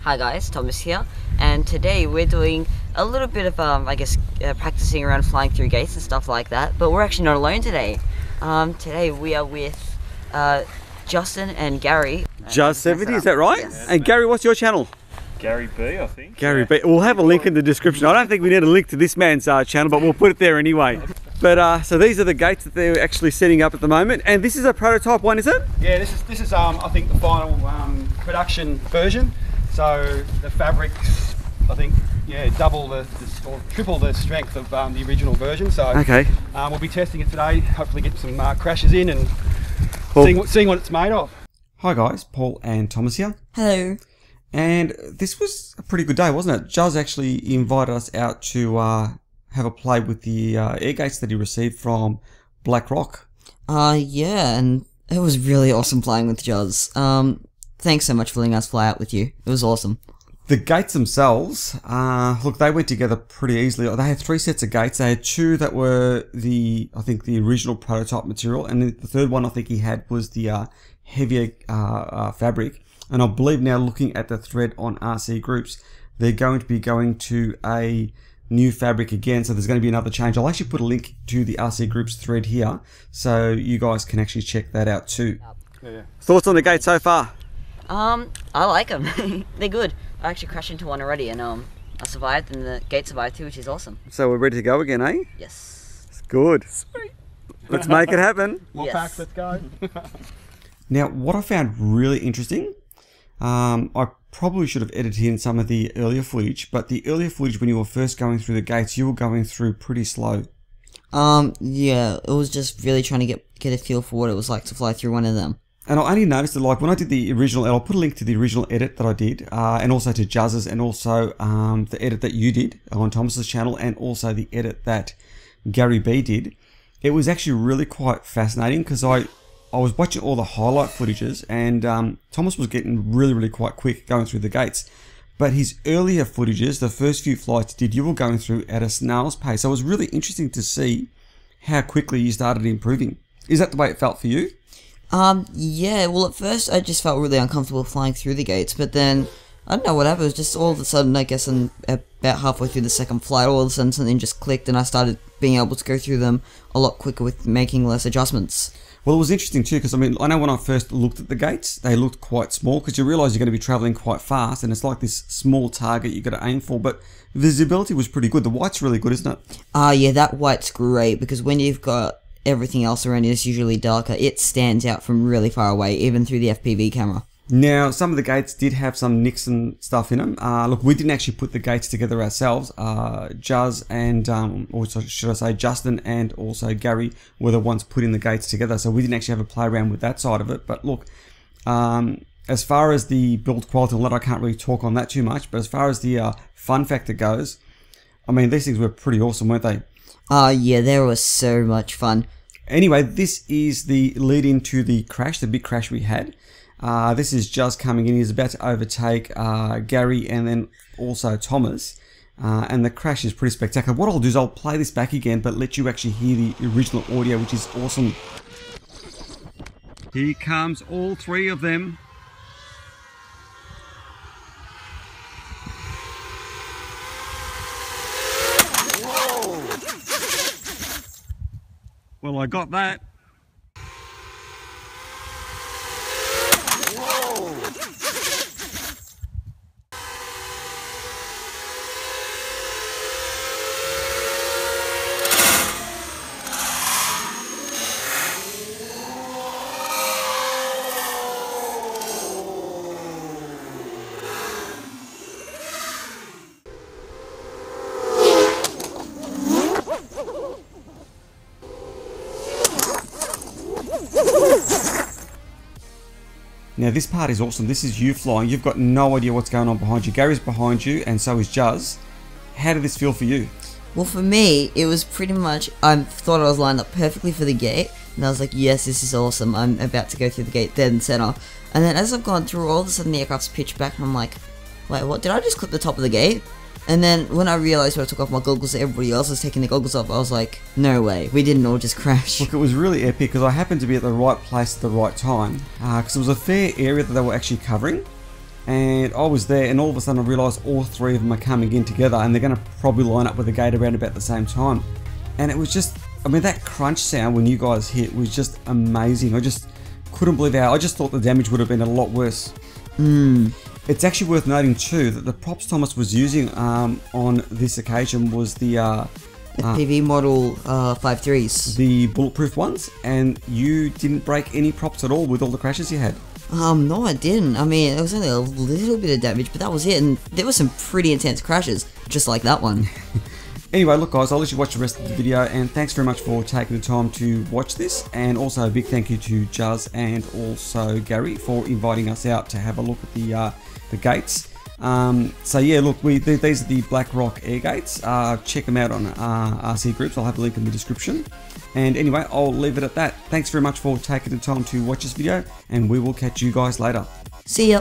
Hi guys, Thomas here, and today we're doing a little bit of practicing around flying through gates and stuff like that, but we're actually not alone today. Today we are with Justin and Gary. Juz70, is that right? Yes. And Gary, what's your channel? Gary B, I think. Gary B. We'll have a link in the description. I don't think we need a link to this man's channel, but we'll put it there anyway. But so these are the gates that they're actually setting up at the moment, and this is a prototype one, is it? Yeah, this is I think the final production version. So the fabrics, I think, yeah, double or triple the strength of the original version. So okay, we'll be testing it today. Hopefully, get some crashes in and seeing what it's made of. Hi guys, Paul and Thomas here. Hello. And this was a pretty good day, wasn't it? Juz actually invited us out to have a play with the Airgates that he received from BlackRock. Yeah, and it was really awesome flying with Juz. Thanks so much for letting us fly out with you. It was awesome. The gates themselves, look, they went together pretty easily. They had 3 sets of gates. They had 2 that were I think the original prototype material, and the third one I think he had was the heavier fabric. And I believe now, looking at the thread on RCGroups, they're going to be going to a new fabric again, so there's going to be another change. I'll actually put a link to the RCGroups thread here, so you guys can actually check that out too. Yeah. Thoughts on the gate so far? I like them. They're good. I actually crashed into one already, and I survived, and the gate survived too, which is awesome. So we're ready to go again, eh? Yes. It's good. Sweet. Let's make it happen. More Yes. packs, let's go. Now, what I found really interesting, I probably should have edited in some of the earlier footage, but the earlier footage when you were first going through the gates, you were going through pretty slow. Yeah, it was just really trying to get a feel for what it was like to fly through one of them. And I only noticed that, like, when I did the original, I'll put a link to the original edit that I did, and also to Juz's, and also the edit that you did on Thomas's channel, and also the edit that Gary B did. It was actually really quite fascinating, because I was watching all the highlight footages, and Thomas was getting really quite quick going through the gates. But his earlier footages, the first few flights you were going through at a snail's pace. So it was really interesting to see how quickly you started improving. Is that the way it felt for you? Yeah, well at first I just felt really uncomfortable flying through the gates, but then, I don't know what happened, it was just all of a sudden, I guess about halfway through the second flight, all of a sudden something just clicked and I started being able to go through them a lot quicker with making less adjustments. Well, it was interesting too, because I mean, I know when I first looked at the gates, they looked quite small, because you realise you're going to be travelling quite fast, and it's like this small target you've got to aim for, but visibility was pretty good. The white's really good, isn't it? Yeah, that white's great, because when you've got everything else around you is usually darker, it stands out from really far away, even through the FPV camera. Now, some of the gates did have some nicks and stuff in them. Look, we didn't actually put the gates together ourselves. Juz and, or should I say Justin and also Gary were the ones putting the gates together, so we didn't actually have a play around with that side of it. But look, as far as the build quality and that, I can't really talk on that too much, but as far as the fun factor goes, I mean, these things were pretty awesome, weren't they? Yeah, they were so much fun. Anyway, this is the lead into the crash, the big crash we had. This is Juz coming in. He's about to overtake Gary and then also Thomas. And the crash is pretty spectacular. What I'll do is I'll play this back again, but let you actually hear the original audio, which is awesome. Here comes all 3 of them. Well, I got that. Now this part is awesome. This is you flying. You've got no idea what's going on behind you. Gary's behind you and so is Juz. How did this feel for you? Well, for me, it was pretty much, I thought I was lined up perfectly for the gate, and I was like, yes, this is awesome, I'm about to go through the gate dead and center. And then as I've gone through, all of a sudden the aircraft's pitched back, and I'm like, wait, what, did I just clip the top of the gate? And then when I realised when I took off my goggles that everybody else was taking the goggles off, I was like, no way, we didn't all just crash. Look, it was really epic because I happened to be at the right place at the right time because it was a fair area that they were actually covering. and I was there, and all of a sudden I realised all three of them are coming in together, and they're going to probably line up with the gate around about the same time. And it was just, I mean, that crunch sound when you guys hit was just amazing. I just couldn't believe how, I just thought the damage would have been a lot worse. It's actually worth noting too that the props Thomas was using on this occasion was the FPVModel 5.3s. The bulletproof ones, and you didn't break any props at all with all the crashes you had. No, I didn't. I mean, it was only a little bit of damage, but that was it. And there were some pretty intense crashes, just like that one. Anyway, look guys, I'll let you watch the rest of the video, and thanks very much for taking the time to watch this, and also a big thank you to Juz and also Gary for inviting us out to have a look at the gates. So yeah, look, these are the BlackRock Airgates. Check them out on RCGroups. I'll have a link in the description. And anyway, I'll leave it at that. Thanks very much for taking the time to watch this video, and we will catch you guys later. See ya.